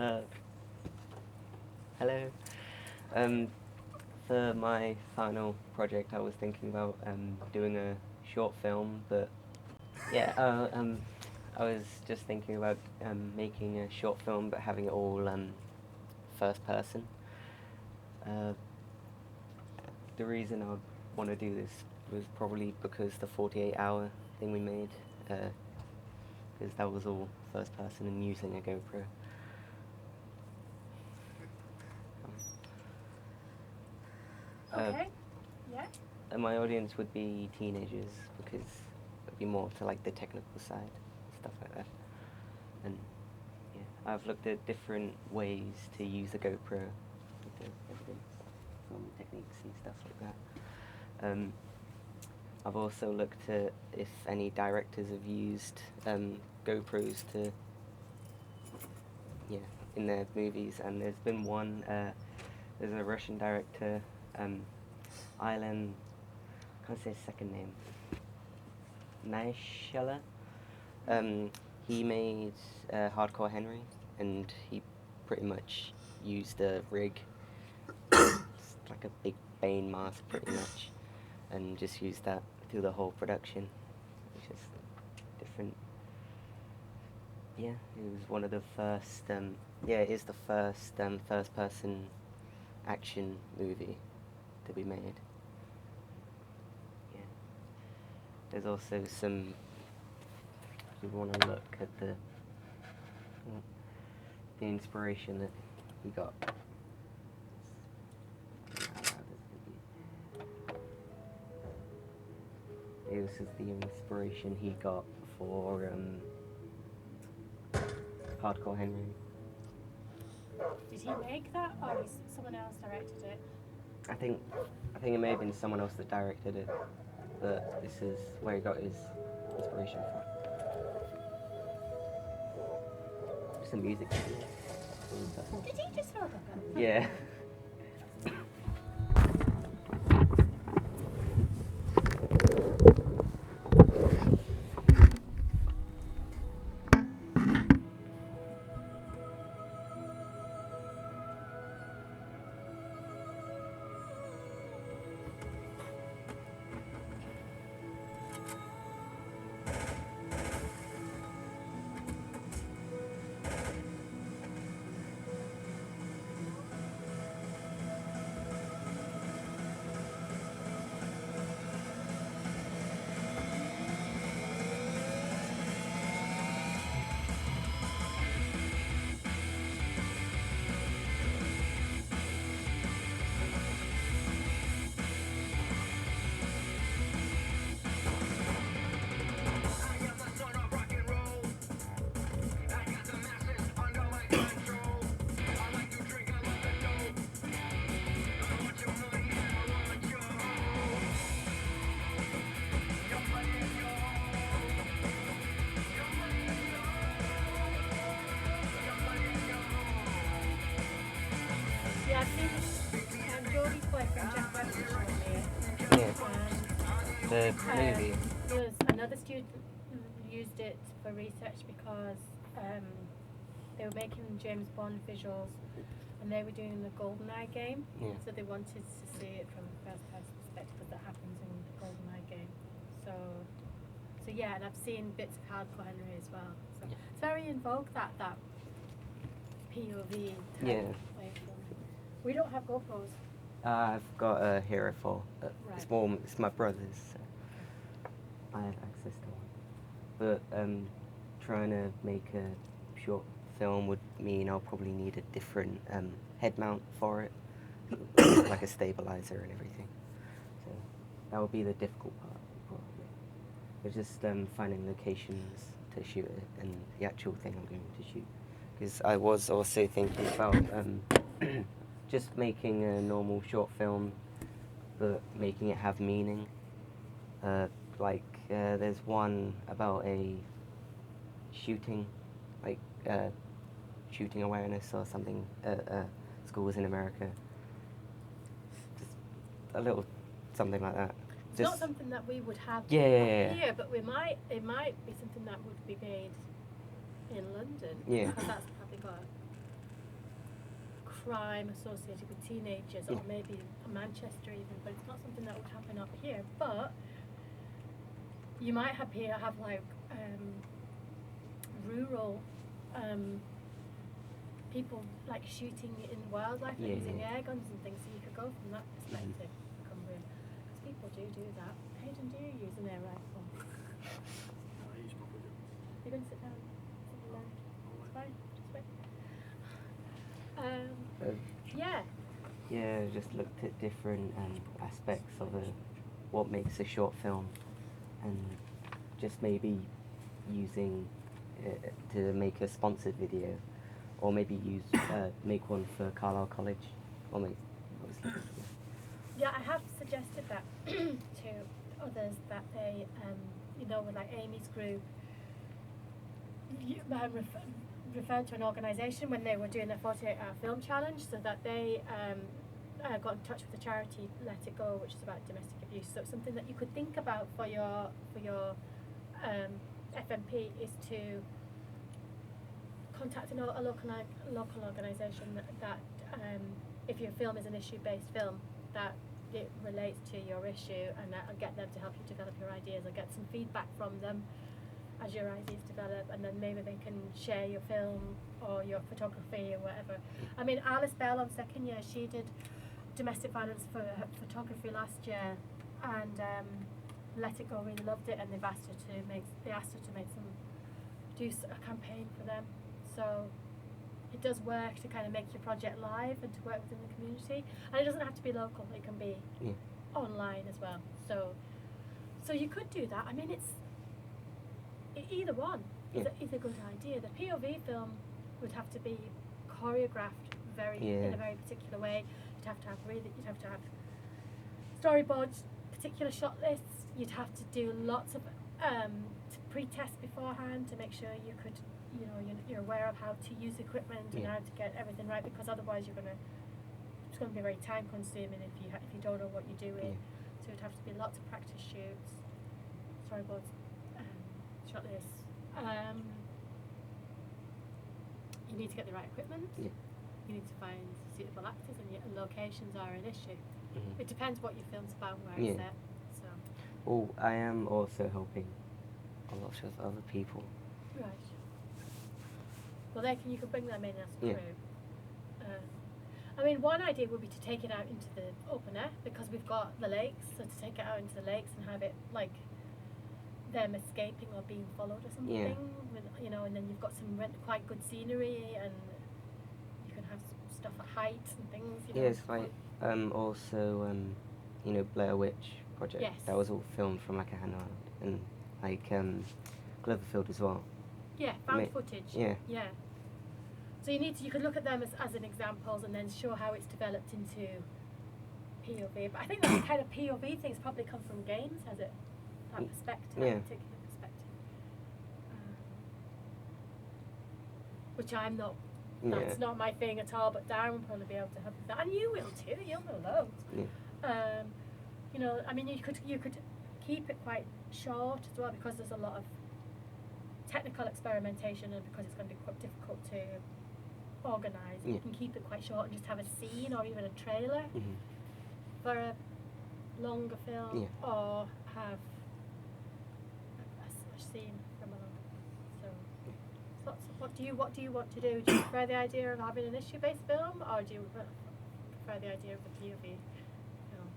Uh, Hello. Um, for my final project, I was thinking about doing a short film, but yeah, I was just thinking about making a short film, but having it all first person. Uh, the reason I want to do this was probably because the 48-hour thing we made, because that was all first person and using a GoPro. Okay. Yeah. And my audience would be teenagers because it'd be more to like the technical side and stuff like that. And yeah, I've looked at different ways to use a GoPro with the evidence, film techniques and stuff like that. I've also looked at if any directors have used GoPros to, in their movies, and there's been one. There's a Russian director, Island. Can't say his second name. Naishela. He made Hardcore Henry, and he pretty much used a rig, it's like a big Bane mask, pretty much, and just used that through the whole production, which is different. Yeah, it was one of the first. It is the first first-person action movie to be made. Yeah. There's also some. If you want to look at the inspiration that he got. This is the inspiration he got for Hardcore Henry. Did he make that, or was someone else directed it? I think it may have been someone else that directed it, but this is where he got his inspiration from. Just some music. Did he just hold up? Yeah. Yeah, I've seen Geordie's boyfriend Jeff Webster showed me it. Yeah. The movie. There's another student used it for research because they were making James Bond visuals and they were doing the GoldenEye game. Yeah. So they wanted to see it from a first person perspective because that happens in the GoldenEye game. So yeah, and I've seen bits of Hardcore Henry as well. So Yeah. it's very in vogue, that POV type Yeah. way of film. We don't have GoPros. I've got a Hero 4. It's Right. more. It's my brother's. So I have access to one. But trying to make a short film would mean I'll probably need a different head mount for it, like a stabilizer and everything. So that would be the difficult part, probably. But just finding locations to shoot it and the actual thing I'm going to shoot. Because I was also thinking about just making a normal short film, but making it have meaning. There's one about a shooting, shooting awareness or something at schools in America. Just a little something like that. It's not something that we would have Yeah. here, but it might be something that would be made in London. Yeah. Because that's probably got crime associated with teenagers, or maybe Manchester even, but it's not something that would happen up here. But you might have like rural people like shooting in wildlife and using air guns and things, so you could go from that perspective. Because people do that. Hayden, do you use an air rifle? No, I use proper guns. You're going to sit down. It's fine. Just wait. Yeah. Yeah, just looked at different aspects of what makes a short film, and just maybe using it to make a sponsored video, or maybe make one for Carlisle College, or obviously. Yeah, I have suggested that to others, that they, with like Amy's group, referred to an organisation when they were doing their 48-hour film challenge, so that they got in touch with the charity Let It Go, which is about domestic abuse. So it's something that you could think about for your FMP, is to contact a local organisation that if your film is an issue-based film, that it relates to your issue, and that'll get them to help you develop your ideas, or get some feedback from them as your ideas develop, and then maybe they can share your film or your photography or whatever. I mean, Alice Bell on second year, she did domestic violence for her photography last year, and Let It Go really loved it, and they asked her to do a campaign for them. So it does work to kind of make your project live and to work within the community, and it doesn't have to be local, it can be online as well. So you could do that. I mean, it's either one is a good idea. The POV film would have to be choreographed in a very particular way. You'd have to have storyboards, particular shot lists. You'd have to do lots of pre-test beforehand to make sure you're aware of how to use equipment and how to get everything right, because otherwise it's going to be very time consuming if you don't know what you're doing. So it'd have to be lots of practice shoots, storyboards, shot lists. You need to get the right equipment. You need to find suitable actors, and locations are an issue. It depends what your film's about and where it's set. So. Well, I am also helping a lot of other people. Right. Well, you could bring them in as a crew. I mean, one idea would be to take it out into the open air, because we've got the lakes, so to take it out into the lakes and have it like them escaping or being followed or something, with, and then you've got some quite good scenery, and you can have stuff at heights and things. It's like also Blair Witch Project. Yes. That was all filmed from like a handheld, and like Cloverfield as well. Yeah, found footage. Yeah. Yeah. So you could look at them as an examples, and then show how it's developed into POV. But I think that kind of POV thing's probably come from games, has it? That perspective, that particular perspective. Which I'm not. That's not my thing at all. But Darren will probably be able to help with that, and you will too. You'll know loads. I mean, you could keep it quite short as well, because there's a lot of technical experimentation, and because it's going to be quite difficult to organise. You can keep it quite short and just have a scene or even a trailer for a longer film, or have a scene from a longer. So what do you want to do? Do you prefer the idea of having an issue-based film, or do you prefer the idea of the POV film?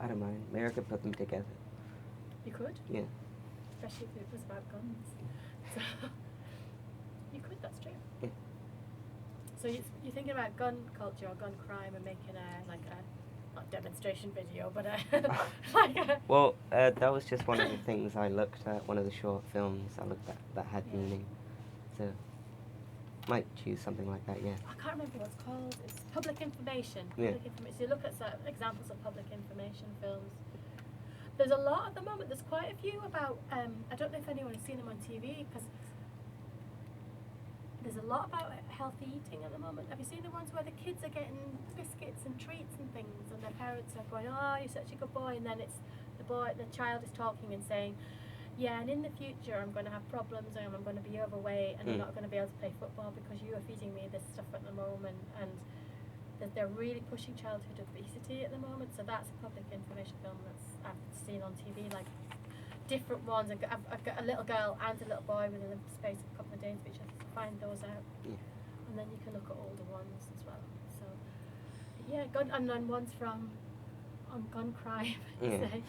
I don't mind. Maybe I could put them together. You could? Yeah. Especially if it was about guns. So you could, that's true. Yeah. So you're thinking about gun culture or gun crime, and making not demonstration video, but Well, that was just one of the things I looked at, one of the short films I looked at that had meaning. So might choose something like that, I can't remember what it's called. It's public information. So you look at examples of public information films. There's a lot at the moment. There's quite a few about, I don't know if anyone has seen them on TV, because there's a lot about healthy eating at the moment. Have you seen the ones where the kids are getting biscuits and treats and things, and their parents are going, "Oh, you're such a good boy," and then it's the child is talking and saying, yeah, and in the future I'm going to have problems and I'm going to be overweight and I'm not going to be able to play football because you are feeding me this stuff at the moment, and they're really pushing childhood obesity at the moment. So that's a public information film that's I've seen on TV, like different ones. I've got a little girl and a little boy within the space of a couple of days, which I can find those out. Yeah. And then you can look at older ones as well. So yeah, and then ones from on gun crime. Yeah.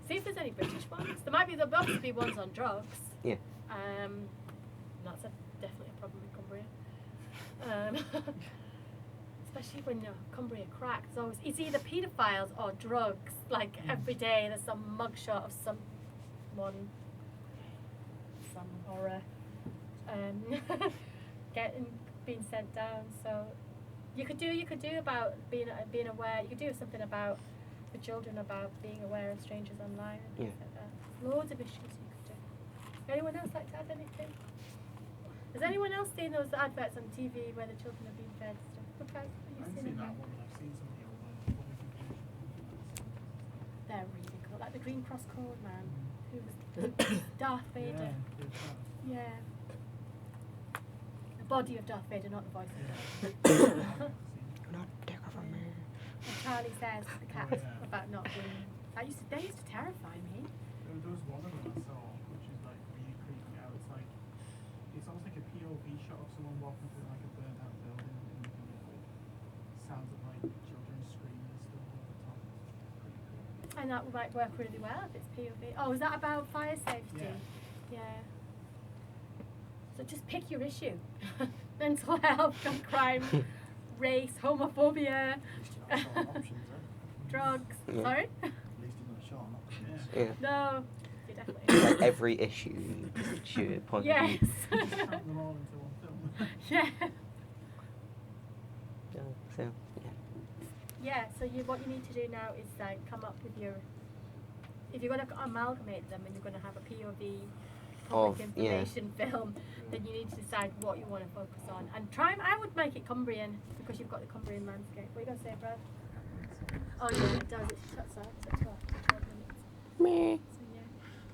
See if there's any British ones. There'll obviously be ones on drugs. Yeah. That's definitely a problem in Cumbria. Especially when Cumbria cracks. It's either paedophiles or drugs. Like every day there's some mugshot of someone, some horror, being sent down. So you could do about being aware. You could do something about for children about being aware of strangers online and things like that. Loads of issues you could do. Anyone else like to add anything? Has anyone else seen those adverts on TV where the children are being fed stuff? Okay, I've seen that one, but I've seen some of the other They're really cool. Like the Green Cross Code man, who was Darth Vader. Yeah. The body of Darth Vader, not the voice of Darth. Not take it from me. And Charlie says to the cat about not being. They used to terrify me. There was one of them I saw, which is like really creeping out. It's almost like a POV shot of someone walking through like a burnt out building, and you can get like sounds of like children screaming and stuff all the time. It's pretty creepy. And that might work really well if it's POV. Oh, is that about fire safety? Yeah. So just pick your issue. Mental health, gun crime, race, homophobia, drugs. Yeah. Sorry? At least you're not shot, not convinced. Yeah. No, you definitely. Like every issue, you just shoot a point of Yes. view. Just cram them all into one film. Yeah. So, yeah. Yeah. So what you need to do now is like come up with your. If you're going to amalgamate them and you're going to have a POV public information film, then you need to decide what you want to focus on and I would make it Cumbrian because you've got the Cumbrian landscape. What are you going to say, Brad? Oh yeah, it does. It shuts off at 12 minutes. Meh.